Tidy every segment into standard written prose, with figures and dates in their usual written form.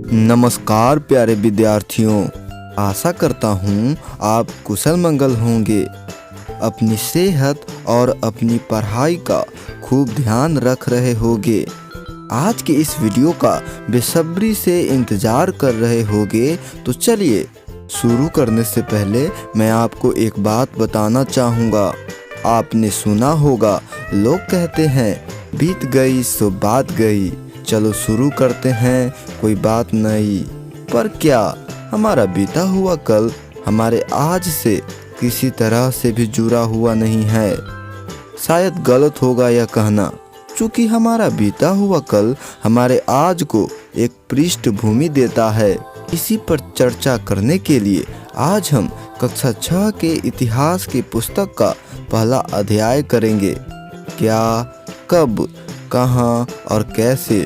नमस्कार प्यारे विद्यार्थियों, आशा करता हूँ आप कुशल मंगल होंगे। अपनी सेहत और अपनी पढ़ाई का खूब ध्यान रख रहे होंगे। आज के इस वीडियो का बेसब्री से इंतज़ार कर रहे होंगे। तो चलिए शुरू करने से पहले मैं आपको एक बात बताना चाहूँगा। आपने सुना होगा, लोग कहते हैं बीत गई सो बात गई। चलो शुरू करते हैं, कोई बात नहीं। पर क्या हमारा बीता हुआ कल हमारे आज से किसी तरह से भी जुड़ा हुआ नहीं है? शायद गलत होगा यह कहना, क्योंकि हमारा बीता हुआ कल हमारे आज को एक पृष्ठभूमि देता है। इसी पर चर्चा करने के लिए आज हम कक्षा 6 के इतिहास की पुस्तक का पहला अध्याय करेंगे। क्या, कब, कहाँ और कैसे।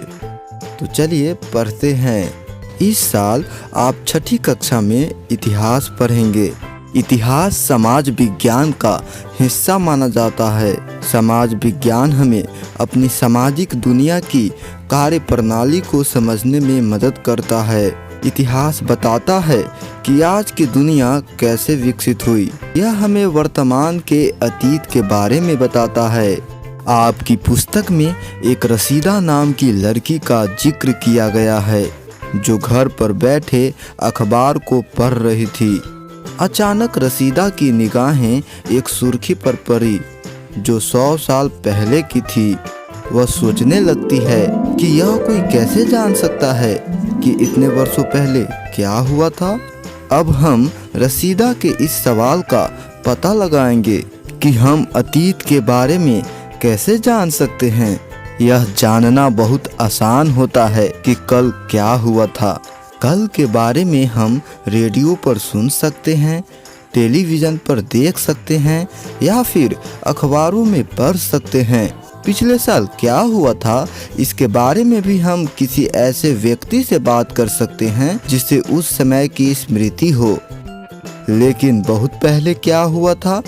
तो चलिए पढ़ते हैं। इस साल आप 6ठी कक्षा में इतिहास पढ़ेंगे। इतिहास समाज विज्ञान का हिस्सा माना जाता है। समाज विज्ञान हमें अपनी सामाजिक दुनिया की कार्य प्रणाली को समझने में मदद करता है। इतिहास बताता है कि आज की दुनिया कैसे विकसित हुई। यह हमें वर्तमान के अतीत के बारे में बताता है। आपकी पुस्तक में एक रसीदा नाम की लड़की का जिक्र किया गया है, जो घर पर बैठे अखबार को पढ़ रही थी। अचानक रसीदा की निगाहें एक सुर्खी पर पड़ी, जो 100 साल पहले की थी। वह सोचने लगती है कि यह कोई कैसे जान सकता है कि इतने वर्षों पहले क्या हुआ था। अब हम रसीदा के इस सवाल का पता लगाएंगे कि हम अतीत के बारे में कैसे जान सकते हैं। यह जानना बहुत आसान होता है कि कल क्या हुआ था। कल के बारे में हम रेडियो पर सुन सकते हैं, टेलीविज़न पर देख सकते हैं या फिर अखबारों में पढ़ सकते हैं। पिछले साल क्या हुआ था, इसके बारे में भी हम किसी ऐसे व्यक्ति से बात कर सकते हैं जिसे उस समय की स्मृति हो। लेकिन बहुत पहले क्या हुआ था,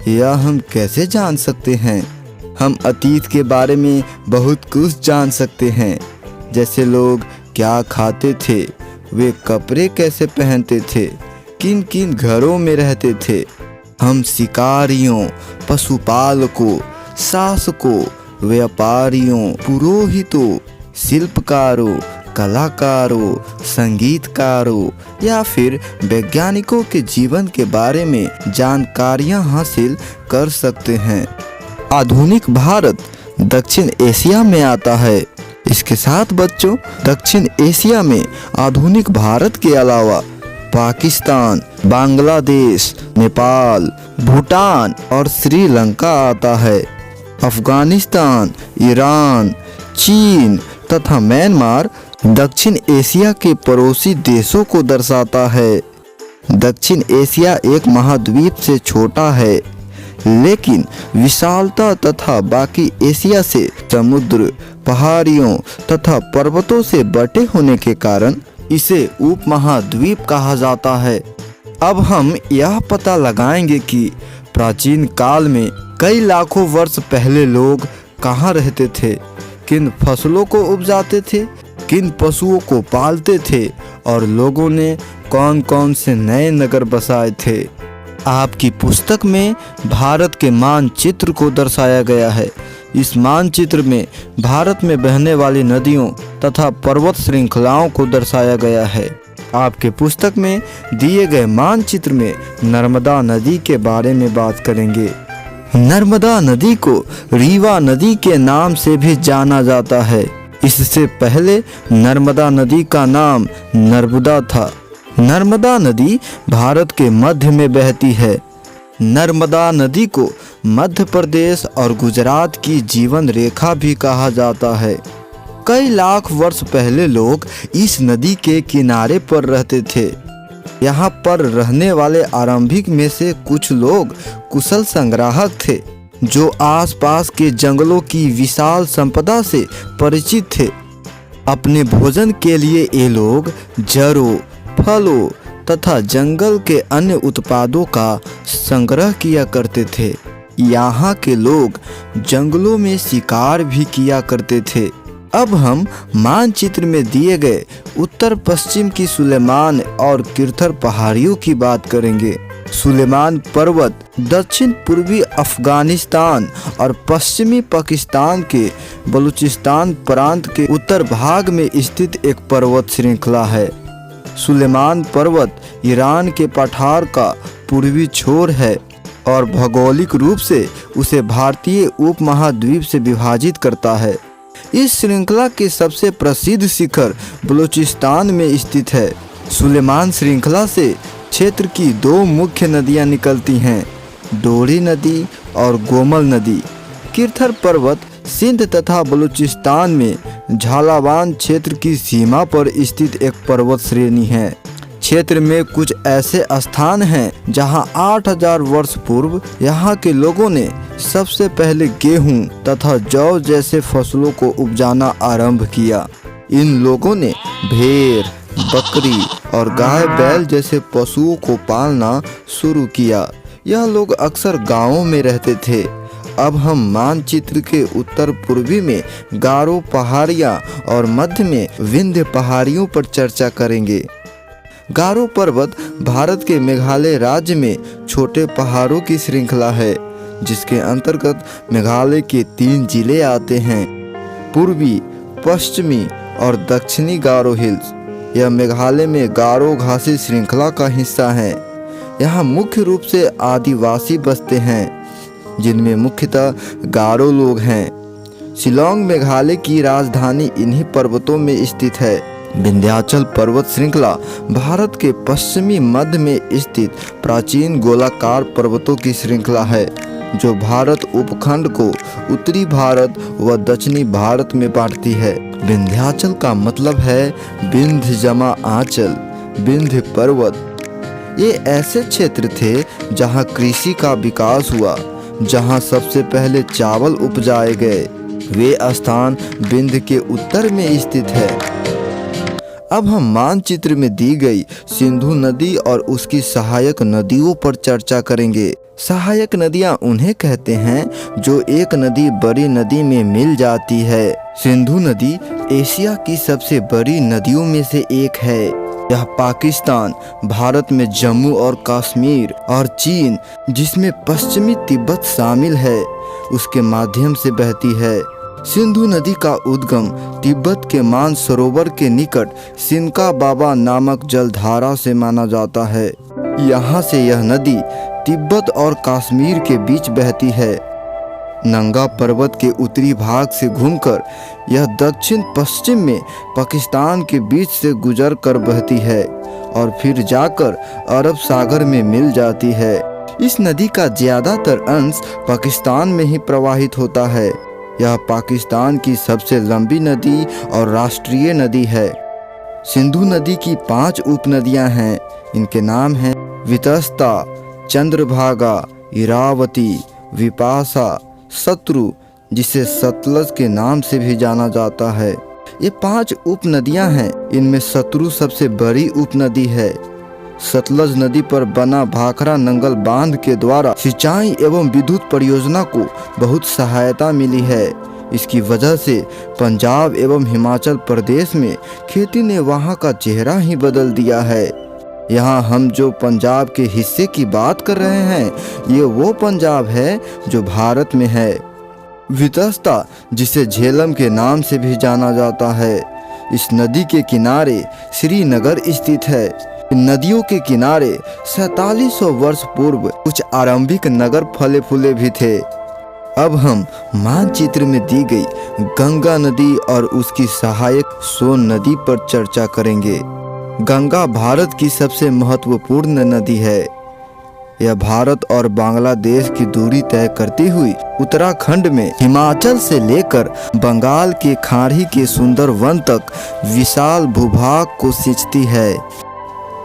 यह हम कैसे जान सकते हैं? हम अतीत के बारे में बहुत कुछ जान सकते हैं, जैसे लोग क्या खाते थे, वे कपड़े कैसे पहनते थे, किन किन घरों में रहते थे। हम शिकारियों, पशुपालकों, शासकों, व्यापारियों, पुरोहितों, शिल्पकारों, कलाकारों, संगीतकारों या फिर वैज्ञानिकों के जीवन के बारे में जानकारियां हासिल कर सकते हैं। आधुनिक भारत दक्षिण एशिया में आता है। इसके साथ बच्चों, दक्षिण एशिया में आधुनिक भारत के अलावा पाकिस्तान, बांग्लादेश, नेपाल, भूटान और श्रीलंका आता है। अफगानिस्तान, ईरान, चीन तथा म्यांमार दक्षिण एशिया के पड़ोसी देशों को दर्शाता है। दक्षिण एशिया एक महाद्वीप से छोटा है, लेकिन विशालता तथा बाकी एशिया से समुद्र, पहाड़ियों तथा पर्वतों से बटे होने के कारण इसे उपमहाद्वीप कहा जाता है। अब हम यह पता लगाएंगे कि प्राचीन काल में कई लाखों वर्ष पहले लोग कहाँ रहते थे, किन फसलों को उपजाते थे, किन पशुओं को पालते थे और लोगों ने कौन कौन से नए नगर बसाए थे। आपकी पुस्तक में भारत के मानचित्र को दर्शाया गया है। इस मानचित्र में भारत में बहने वाली नदियों तथा पर्वत श्रृंखलाओं को दर्शाया गया है। आपके पुस्तक में दिए गए मानचित्र में नर्मदा नदी के बारे में बात करेंगे। नर्मदा नदी को रीवा नदी के नाम से भी जाना जाता है। इससे पहले नर्मदा नदी का नाम नर्मदा था। नर्मदा नदी भारत के मध्य में बहती है। नर्मदा नदी को मध्य प्रदेश और गुजरात की जीवन रेखा भी कहा जाता है। कई लाख वर्ष पहले लोग इस नदी के किनारे पर रहते थे। यहाँ पर रहने वाले आरंभिक में से कुछ लोग कुशल संग्राहक थे, जो आसपास के जंगलों की विशाल संपदा से परिचित थे। अपने भोजन के ये लोग जड़ों, फलों तथा जंगल के अन्य उत्पादों का संग्रह किया करते थे। यहाँ के लोग जंगलों में शिकार भी किया करते थे। अब हम मानचित्र में दिए गए उत्तर पश्चिम की सुलेमान और किरथर पहाड़ियों की बात करेंगे। सुलेमान पर्वत दक्षिण पूर्वी अफगानिस्तान और पश्चिमी पाकिस्तान के बलूचिस्तान प्रांत के उत्तर भाग में स्थित एक पर्वत श्रृंखला है। सुलेमान पर्वत ईरान के पठार का पूर्वी छोर है और भौगोलिक रूप से उसे भारतीय उपमहाद्वीप से विभाजित करता है। इस श्रृंखला के सबसे प्रसिद्ध शिखर बलूचिस्तान में स्थित है। सुलेमान श्रृंखला से क्षेत्र की दो मुख्य नदियां निकलती हैं, डोरी नदी और गोमल नदी। किरथर पर्वत सिंध तथा बलूचिस्तान में झालावान क्षेत्र की सीमा पर स्थित एक पर्वत श्रेणी है। क्षेत्र में कुछ ऐसे स्थान हैं जहां 8000 वर्ष पूर्व यहां के लोगों ने सबसे पहले गेहूं तथा जौ जैसे फसलों को उपजाना आरंभ किया। इन लोगों ने भेड़, बकरी और गाय बैल जैसे पशुओं को पालना शुरू किया। यह लोग अक्सर गांवों में रहते थे। अब हम मानचित्र के उत्तर पूर्वी में गारो पहाड़ियाँ और मध्य में विंध्य पहाड़ियों पर चर्चा करेंगे। गारो पर्वत भारत के मेघालय राज्य में छोटे पहाड़ों की श्रृंखला है, जिसके अंतर्गत मेघालय के 3 जिले आते हैं, पूर्वी, पश्चिमी और दक्षिणी गारो हिल्स। यह मेघालय में गारो घासी श्रृंखला का हिस्सा है। यहाँ मुख्य रूप से आदिवासी बसते हैं, जिनमें मुख्यतः गारो लोग हैं। शिलोंग मेघालय की राजधानी इन्हीं पर्वतों में स्थित है। विंध्याचल पर्वत श्रृंखला भारत के पश्चिमी मध्य में स्थित प्राचीन गोलाकार पर्वतों की श्रृंखला है, जो भारत उपखंड को उत्तरी भारत व दक्षिणी भारत में बांटती है। विंध्याचल का मतलब है विंध्य जमा आंचल, विंध्य पर्वत। ये ऐसे क्षेत्र थे जहाँ कृषि का विकास हुआ, जहाँ सबसे पहले चावल उपजाए गए। वे स्थान विंध्य के उत्तर में स्थित है। अब हम मानचित्र में दी गई सिंधु नदी और उसकी सहायक नदियों पर चर्चा करेंगे। सहायक नदियां उन्हें कहते हैं जो एक नदी बड़ी नदी में मिल जाती है। सिंधु नदी एशिया की सबसे बड़ी नदियों में से एक है। यह पाकिस्तान, भारत में जम्मू और कश्मीर और चीन, जिसमें पश्चिमी तिब्बत शामिल है, उसके माध्यम से बहती है। सिंधु नदी का उद्गम तिब्बत के मानसरोवर के निकट सिनका बाबा नामक जलधारा से माना जाता है। यहाँ से यह नदी तिब्बत और कश्मीर के बीच बहती है। नंगा पर्वत के उत्तरी भाग से घूमकर यह दक्षिण पश्चिम में पाकिस्तान के बीच से गुजर कर बहती है और फिर जाकर अरब सागर में मिल जाती है। इस नदी का ज्यादातर अंश पाकिस्तान में ही प्रवाहित होता है। यह पाकिस्तान की सबसे लंबी नदी और राष्ट्रीय नदी है। सिंधु नदी की 5 उपनदियां हैं। इनके नाम हैं वितस्ता, चंद्रभागा, इरावती, विपाशा, शत्रु, जिसे सतलज के नाम से भी जाना जाता है। ये 5 उपनदियां हैं। इनमें शत्रु सबसे बड़ी उपनदी है। सतलज नदी पर बना भाखड़ा नंगल बांध के द्वारा सिंचाई एवं विद्युत परियोजना को बहुत सहायता मिली है। इसकी वजह से पंजाब एवं हिमाचल प्रदेश में खेती ने वहां का चेहरा ही बदल दिया है। यहाँ हम जो पंजाब के हिस्से की बात कर रहे हैं, ये वो पंजाब है जो भारत में है। वितस्ता, जिसे झेलम के नाम से भी जाना जाता है, इस नदी के किनारे श्रीनगर स्थित है। नदियों के किनारे 4700 वर्ष पूर्व कुछ आरंभिक नगर फले फूले भी थे। अब हम मानचित्र में दी गई गंगा नदी और उसकी सहायक सोन नदी पर चर्चा करेंगे। गंगा भारत की सबसे महत्वपूर्ण नदी है। यह भारत और बांग्लादेश की दूरी तय करती हुई उत्तराखंड में हिमाचल से लेकर बंगाल के खाड़ी के सुंदर वन तक विशाल भूभाग को सिंचती है।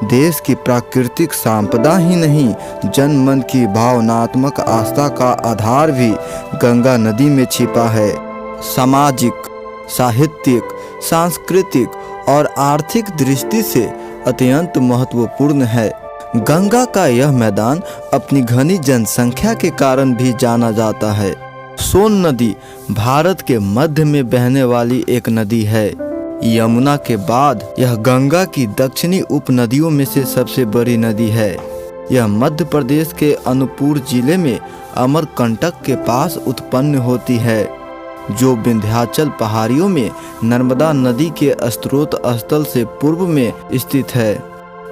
देश की प्राकृतिक संपदा ही नहीं, जन मन की भावनात्मक आस्था का आधार भी गंगा नदी में छिपा है। सामाजिक, साहित्यिक, सांस्कृतिक और आर्थिक दृष्टि से अत्यंत महत्वपूर्ण है। गंगा का यह मैदान अपनी घनी जनसंख्या के कारण भी जाना जाता है। सोन नदी भारत के मध्य में बहने वाली एक नदी है। यमुना के बाद यह गंगा की दक्षिणी उपनदियों में से सबसे बड़ी नदी है। यह मध्य प्रदेश के अनूपपुर जिले में अमरकंटक के पास उत्पन्न होती है, जो विंध्याचल पहाड़ियों में नर्मदा नदी के स्रोत स्थल से पूर्व में स्थित है।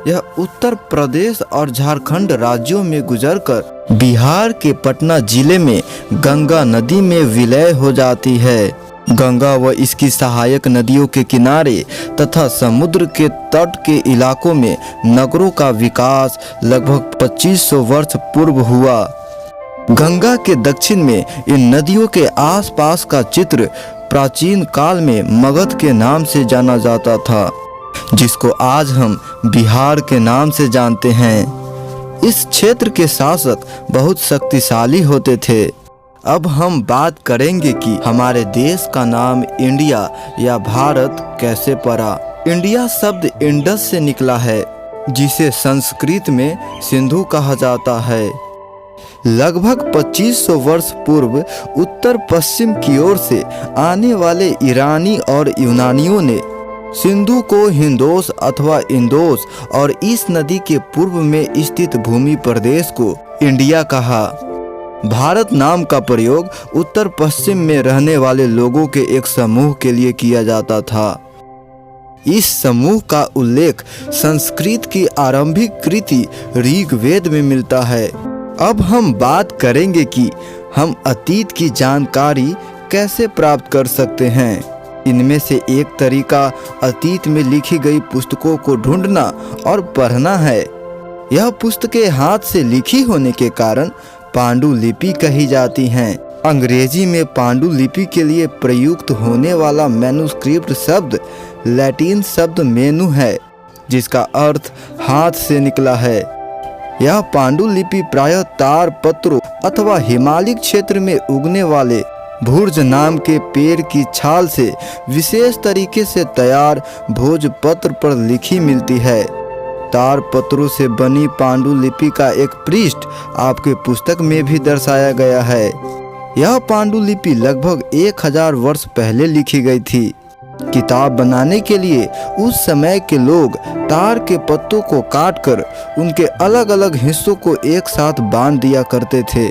यह उत्तर प्रदेश और झारखंड राज्यों में गुजरकर बिहार के पटना जिले में गंगा नदी में विलय हो जाती है। गंगा व इसकी सहायक नदियों के किनारे तथा समुद्र के तट के इलाकों में नगरों का विकास लगभग 2500 वर्ष पूर्व हुआ। गंगा के दक्षिण में इन नदियों के आसपास का चित्र प्राचीन काल में मगध के नाम से जाना जाता था, जिसको आज हम बिहार के नाम से जानते हैं। इस क्षेत्र के शासक बहुत शक्तिशाली होते थे। अब हम बात करेंगे कि हमारे देश का नाम इंडिया या भारत कैसे पड़ा। इंडिया शब्द इंडस से निकला है, जिसे संस्कृत में सिंधु कहा जाता है। लगभग 2500 वर्ष पूर्व उत्तर पश्चिम की ओर से आने वाले ईरानी और यूनानियों ने सिंधु को हिंदोस अथवा इंदोस और इस नदी के पूर्व में स्थित भूमि प्रदेश को इंडिया कहा। भारत नाम का प्रयोग उत्तर पश्चिम में रहने वाले लोगों के एक समूह के लिए किया जाता था। इस समूह का उल्लेख संस्कृत की आरंभिक कृति ऋग्वेद में मिलता है। अब हम बात करेंगे कि हम अतीत की जानकारी कैसे प्राप्त कर सकते हैं। इनमें से एक तरीका अतीत में लिखी गई पुस्तकों को ढूंढना और पढ़ना है। यह पुस्तकें हाथ से लिखी होने के कारण पांडुलिपि कही जाती हैं। अंग्रेजी में पांडुलिपि के लिए प्रयुक्त होने वाला मैन्युस्क्रिप्ट शब्द लैटिन शब्द मेनु है, जिसका अर्थ हाथ से निकला है। यह पांडुलिपि प्रायः तार पत्रों अथवा हिमालय क्षेत्र में उगने वाले भुर्ज नाम के पेड़ की छाल से विशेष तरीके से तैयार भोजपत्र पर लिखी मिलती है। तार पत्रों से बनी पांडुलिपि का एक पृष्ठ आपके पुस्तक में भी दर्शाया गया है। यह पांडुलिपि लगभग 1000 वर्ष पहले लिखी गई थी। किताब बनाने के लिए उस समय के लोग तार के पत्तों को काटकर उनके अलग अलग हिस्सों को एक साथ बांध दिया करते थे।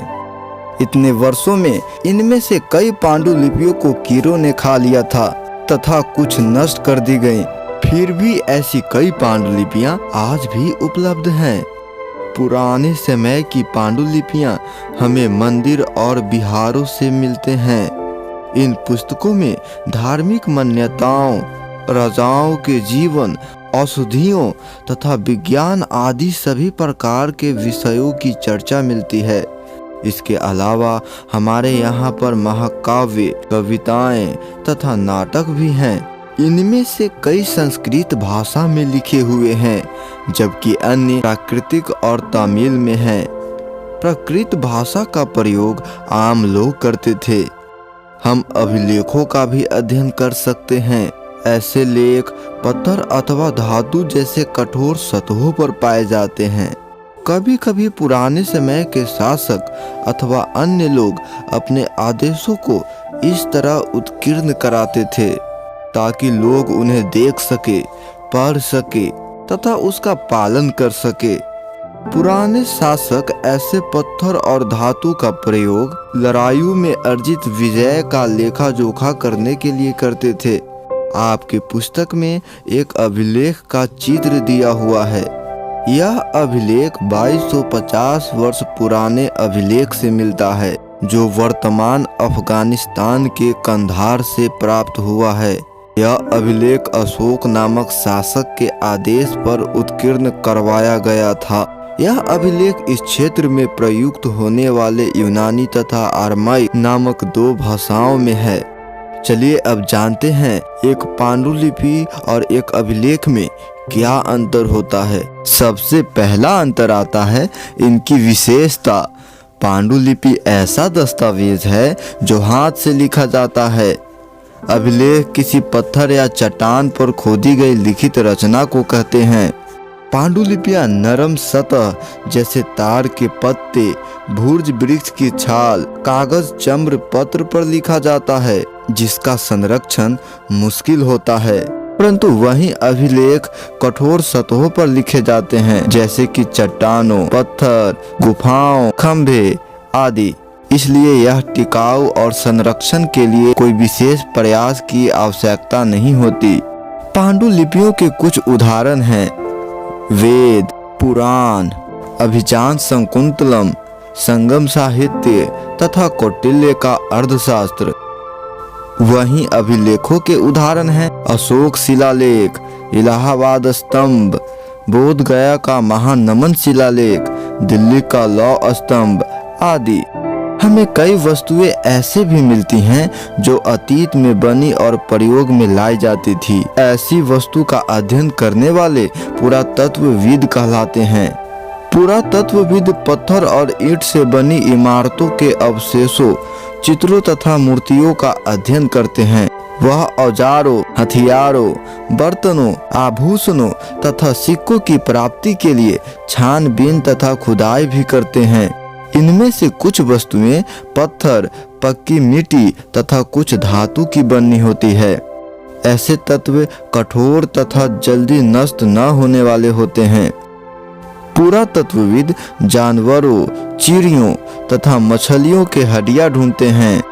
इतने वर्षों में इनमें से कई पांडुलिपियों को कीड़ों ने खा लिया था तथा कुछ नष्ट कर दी गईं। फिर भी ऐसी कई पांडुलिपियां आज भी उपलब्ध हैं। पुराने समय की पांडुलिपियां हमें मंदिर और विहारों से मिलते हैं। इन पुस्तकों में धार्मिक मान्यताओं, राजाओं के जीवन, औषधियों तथा विज्ञान आदि सभी प्रकार के विषयों की चर्चा मिलती है। इसके अलावा हमारे यहाँ पर महाकाव्य, कविताएं तथा नाटक भी हैं। इनमें से कई संस्कृत भाषा में लिखे हुए हैं, जबकि अन्य प्राकृतिक और तमिल में हैं। प्राकृत भाषा का प्रयोग आम लोग करते थे। हम अभिलेखों का भी अध्ययन कर सकते हैं। ऐसे लेख पत्थर अथवा धातु जैसे कठोर सतहों पर पाए जाते हैं। कभी कभी पुराने समय के शासक अथवा अन्य लोग अपने आदेशों को इस तरह उत्कीर्ण कराते थे ताकि लोग उन्हें देख सके, पढ़ सके तथा उसका पालन कर सके। पुराने शासक ऐसे पत्थर और धातु का प्रयोग लड़ाइयों में अर्जित विजय का लेखा जोखा करने के लिए करते थे। आपके पुस्तक में एक अभिलेख का चित्र दिया हुआ है। यह अभिलेख 2250 वर्ष पुराने अभिलेख से मिलता है, जो वर्तमान अफगानिस्तान के कंधार से प्राप्त हुआ है। यह अभिलेख अशोक नामक शासक के आदेश पर उत्कीर्ण करवाया गया था। यह अभिलेख इस क्षेत्र में प्रयुक्त होने वाले यूनानी तथा आरमाई नामक 2 भाषाओं में है। चलिए अब जानते हैं एक पांडुलिपि और एक अभिलेख में क्या अंतर होता है। सबसे पहला अंतर आता है इनकी विशेषता। पांडुलिपि ऐसा दस्तावेज है जो हाथ से लिखा जाता है। अभिलेख किसी पत्थर या चट्टान पर खोदी गई लिखित रचना को कहते हैं। पांडुलिपियां नरम सतह जैसे तार के पत्ते, भुर्ज वृक्ष की छाल, कागज, चम्र पत्र पर लिखा जाता है, जिसका संरक्षण मुश्किल होता है। परंतु वहीं अभिलेख कठोर सतहों पर लिखे जाते हैं, जैसे कि चट्टानों, पत्थर, गुफाओं, खंभे आदि। इसलिए यह टिकाऊ और संरक्षण के लिए कोई विशेष प्रयास की आवश्यकता नहीं होती। पांडुलिपियों के कुछ उदाहरण हैं: वेद, पुराण, अभिज्ञान शाकुंतलम, संगम साहित्य तथा कौटिल्य का अर्थशास्त्र। वहीं अभिलेखों के उदाहरण हैं अशोक शिलालेख, इलाहाबाद स्तंभ, बोध गया का महानमन शिलालेख, दिल्ली का लौ स्तंभ आदि। हमें कई वस्तुएं ऐसे भी मिलती हैं जो अतीत में बनी और प्रयोग में लाई जाती थी। ऐसी वस्तु का अध्ययन करने वाले पुरातत्वविद कहलाते हैं। पुरातत्वविद पत्थर और ईंट से बनी इमारतों के अवशेषों, चित्रों तथा मूर्तियों का अध्ययन करते हैं। वह औजारों, हथियारों, बर्तनों, आभूषणों तथा सिक्कों की प्राप्ति के लिए छानबीन तथा खुदाई भी करते हैं। इनमें से कुछ वस्तुएं पत्थर, पक्की मिट्टी तथा कुछ धातु की बनी होती है। ऐसे तत्व कठोर तथा जल्दी नष्ट न होने वाले होते हैं। पुरातत्वविद जानवरों, चिड़ियों तथा मछलियों के हड्डियां ढूंढते हैं।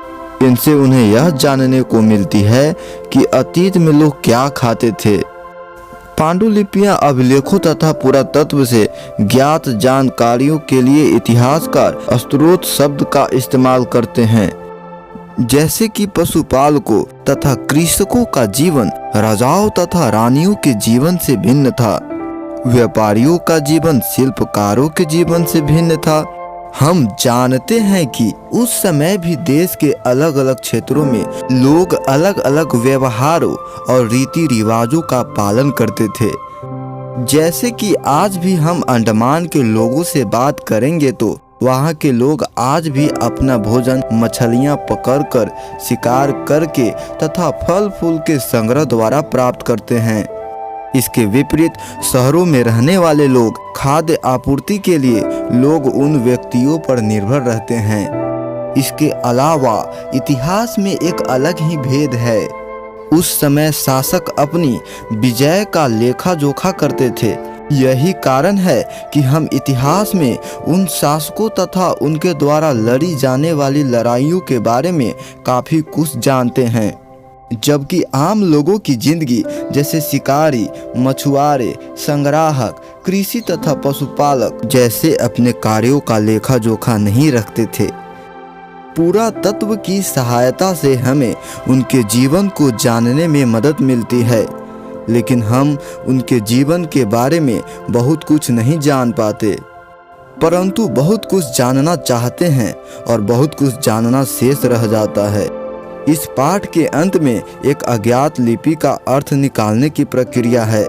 इनसे उन्हें यह जानने को मिलती है कि अतीत में लोग क्या खाते थे। पांडुलिपियां अभिलेखों तथा पुरातत्व से ज्ञात जानकारियों के लिए इतिहासकार स्रोत शब्द का इस्तेमाल करते हैं, जैसे कि पशुपालकों तथा कृषकों का जीवन राजाओं तथा रानियों के जीवन से भिन्न था। व्यापारियों का जीवन शिल्पकारों के जीवन से भिन्न था। हम जानते हैं कि उस समय भी देश के अलग अलग क्षेत्रों में लोग अलग अलग व्यवहारों और रीति रिवाजों का पालन करते थे। जैसे कि आज भी हम अंडमान के लोगों से बात करेंगे तो वहाँ के लोग आज भी अपना भोजन मछलियाँ पकड़कर, शिकार करके तथा फल फूल के संग्रह द्वारा प्राप्त करते हैं। इसके विपरीत शहरों में रहने वाले लोग खाद्य आपूर्ति के लिए लोग उन व्यक्तियों पर निर्भर रहते हैं। इसके अलावा इतिहास में एक अलग ही भेद है। उस समय शासक अपनी विजय का लेखा जोखा करते थे। यही कारण है कि हम इतिहास में उन शासकों तथा उनके द्वारा लड़ी जाने वाली लड़ाइयों के बारे में काफ़ी कुछ जानते हैं, जबकि आम लोगों की जिंदगी जैसे शिकारी, मछुआरे, संग्राहक, कृषि तथा पशुपालक जैसे अपने कार्यों का लेखा जोखा नहीं रखते थे। पुरातत्व की सहायता से हमें उनके जीवन को जानने में मदद मिलती है, लेकिन हम उनके जीवन के बारे में बहुत कुछ नहीं जान पाते, परंतु बहुत कुछ जानना चाहते हैं और बहुत कुछ जानना शेष रह जाता है। इस पाठ के अंत में एक अज्ञात लिपि का अर्थ निकालने की प्रक्रिया है।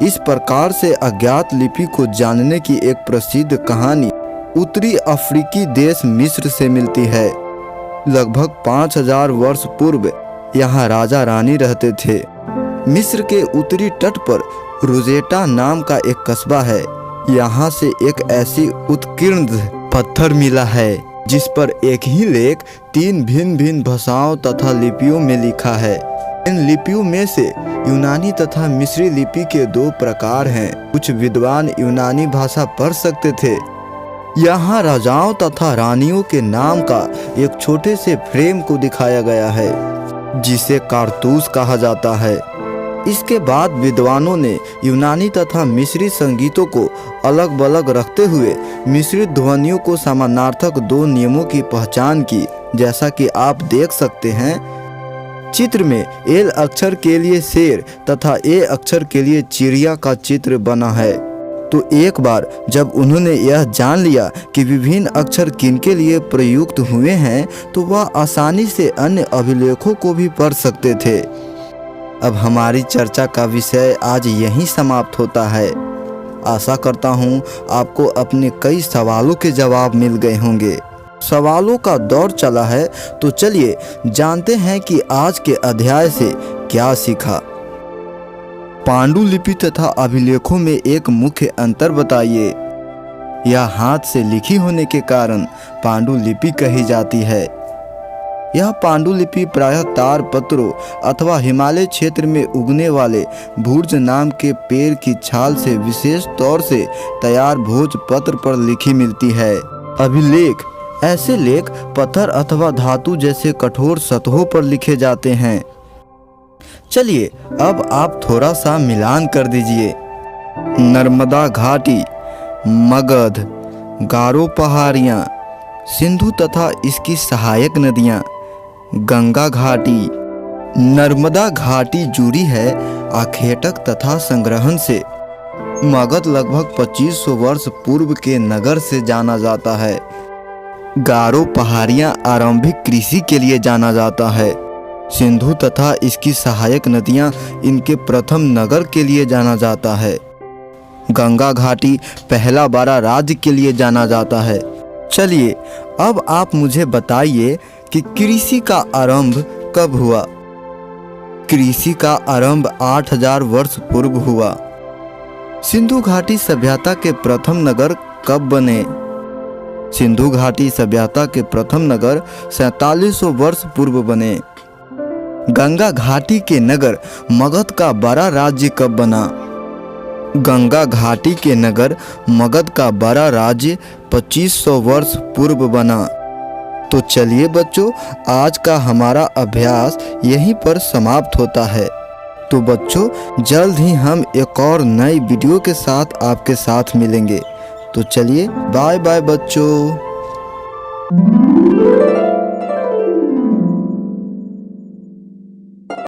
इस प्रकार से अज्ञात लिपि को जानने की एक प्रसिद्ध कहानी उत्तरी अफ्रीकी देश मिस्र से मिलती है। लगभग 5000 वर्ष पूर्व यहाँ राजा रानी रहते थे। मिस्र के उत्तरी तट पर रोजेटा नाम का एक कस्बा है। यहाँ से एक ऐसी उत्कीर्ण पत्थर मिला है जिस पर एक ही लेख 3 भिन्न भिन्न भाषाओं तथा लिपियों में लिखा है। इन लिपियों में से यूनानी तथा मिस्री लिपि के 2 प्रकार हैं। कुछ विद्वान यूनानी भाषा पढ़ सकते थे। यहाँ राजाओं तथा रानियों के नाम का एक छोटे से फ्रेम को दिखाया गया है, जिसे कारतूस कहा जाता है। इसके बाद विद्वानों ने यूनानी तथा मिस्री संगीतों को अलग अलग रखते हुए मिस्री ध्वनियों को समानार्थक 2 नियमों की पहचान की, जैसा कि आप देख सकते हैं चित्र में। एल अक्षर के लिए शेर तथा ए अक्षर के लिए चिड़िया का चित्र बना है। तो एक बार जब उन्होंने यह जान लिया कि विभिन्न अक्षर किनके लिए प्रयुक्त हुए हैं, तो वह आसानी से अन्य अभिलेखों को भी पढ़ सकते थे। अब हमारी चर्चा का विषय आज यहीं समाप्त होता है। आशा करता हूँ आपको अपने कई सवालों के जवाब मिल गए होंगे। सवालों का दौर चला है, तो चलिए जानते हैं कि आज के अध्याय से क्या सीखा। पांडुलिपि तथा अभिलेखों में एक मुख्य अंतर बताइए। यह हाथ से लिखी होने के कारण पांडुलिपि कही जाती है। यह पांडुलिपि प्रायः तार पत्रों अथवा हिमालय क्षेत्र में उगने वाले भूर्ज नाम के पेड़ की छाल से विशेष तौर से तैयार भोजपत्र पर लिखी मिलती है। अभिलेख ऐसे लेख पत्थर अथवा धातु जैसे कठोर सतहों पर लिखे जाते हैं। चलिए अब आप थोड़ा सा मिलान कर दीजिए। नर्मदा घाटी, मगध, गारो पहाड़ियाँ, सिंधु तथा इसकी सहायक नदियाँ, गंगा घाटी। नर्मदा घाटी जुड़ी है आखेटक तथा संग्रहण से। मगध लगभग 2500 वर्ष पूर्व के नगर से जाना जाता है। गारो पहाड़ियाँ आरंभिक कृषि के लिए जाना जाता है। सिंधु तथा इसकी सहायक नदियाँ इनके प्रथम नगर के लिए जाना जाता है। गंगा घाटी पहला बड़ा राज्य के लिए जाना जाता है। चलिए अब आप मुझे बताइए कि कृषि का आरंभ कब हुआ। कृषि का आरंभ 8000 वर्ष पूर्व हुआ। सिंधु घाटी सभ्यता के प्रथम नगर कब बने। सिंधु घाटी सभ्यता के प्रथम नगर 4700 वर्ष पूर्व बने। गंगा घाटी के नगर मगध का बड़ा राज्य कब बना। गंगा घाटी के नगर मगध का बड़ा राज्य 2500 वर्ष पूर्व बना। तो चलिए बच्चों, आज का हमारा अभ्यास यहीं पर समाप्त होता है। तो बच्चों, जल्द ही हम एक और नई वीडियो के साथ आपके साथ मिलेंगे। तो चलिए बाय बाय बच्चों।